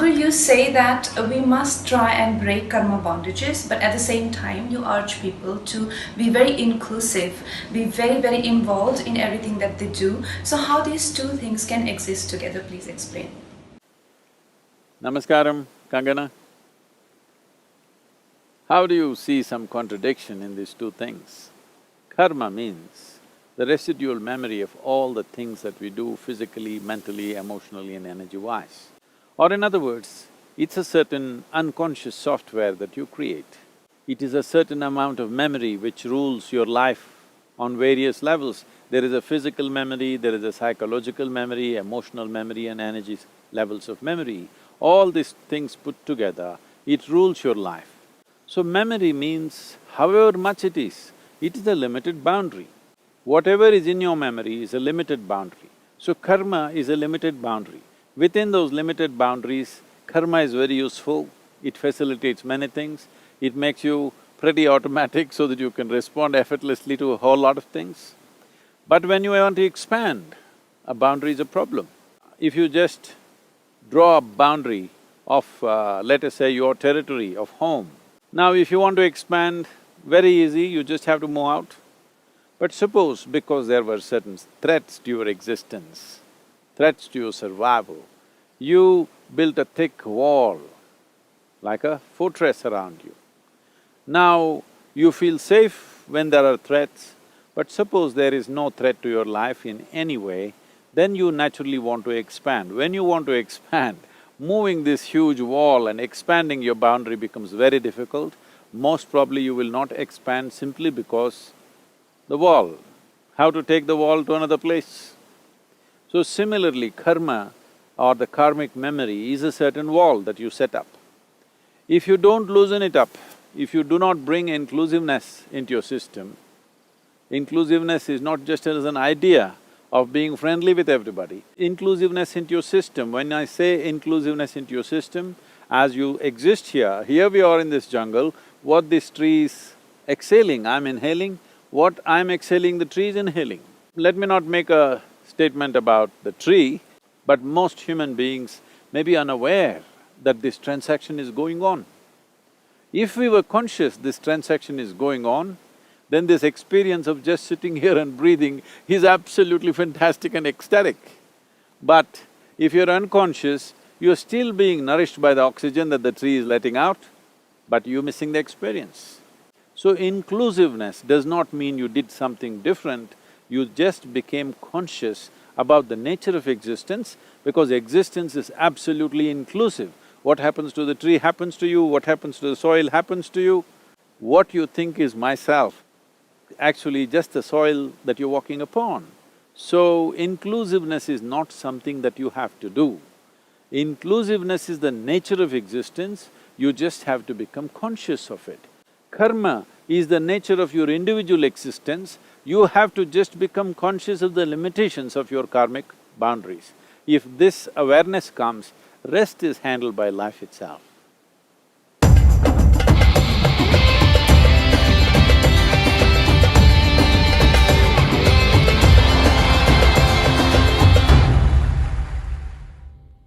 Sadhguru, you say that we must try and break karma bondages, but at the same time, you urge people to be very inclusive, be very, very involved in everything that they do. So, how these two things can exist together? Please explain. Namaskaram, Kangana. How do you see some contradiction in these two things? Karma means the residual memory of all the things that we do physically, mentally, emotionally and energy-wise. Or in other words, it's a certain unconscious software that you create. It is a certain amount of memory which rules your life on various levels. There is a physical memory, there is a psychological memory, emotional memory and energy levels of memory. All these things put together, it rules your life. So memory means however much it is a limited boundary. Whatever is in your memory is a limited boundary. So karma is a limited boundary. Within those limited boundaries, karma is very useful, it facilitates many things, it makes you pretty automatic so that you can respond effortlessly to a whole lot of things. But when you want to expand, a boundary is a problem. If you just draw a boundary of, let us say, your territory of home, now if you want to expand, very easy, you just have to move out. But suppose because there were certain threats to your existence, threats to your survival, you built a thick wall, like a fortress around you. Now, you feel safe when there are threats, but suppose there is no threat to your life in any way, then you naturally want to expand. When you want to expand, moving this huge wall and expanding your boundary becomes very difficult. Most probably you will not expand simply because the wall, how to take the wall to another place? So similarly, karma or the karmic memory is a certain wall that you set up. If you don't loosen it up, if you do not bring inclusiveness into your system, inclusiveness is not just as an idea of being friendly with everybody. Inclusiveness into your system, when I say inclusiveness into your system, as you exist here we are in this jungle, what this tree is exhaling, I'm inhaling, what I'm exhaling, the tree is inhaling. Let me not make a statement about the tree, but most human beings may be unaware that this transaction is going on. If we were conscious this transaction is going on, then this experience of just sitting here and breathing is absolutely fantastic and ecstatic. But if you're unconscious, you're still being nourished by the oxygen that the tree is letting out, but you're missing the experience. So inclusiveness does not mean you did something different, you just became conscious about the nature of existence, because existence is absolutely inclusive. What happens to the tree happens to you, what happens to the soil happens to you. What you think is myself, actually just the soil that you're walking upon. So inclusiveness is not something that you have to do. Inclusiveness is the nature of existence, you just have to become conscious of it. Karma is the nature of your individual existence, you have to just become conscious of the limitations of your karmic boundaries. If this awareness comes, rest is handled by life itself.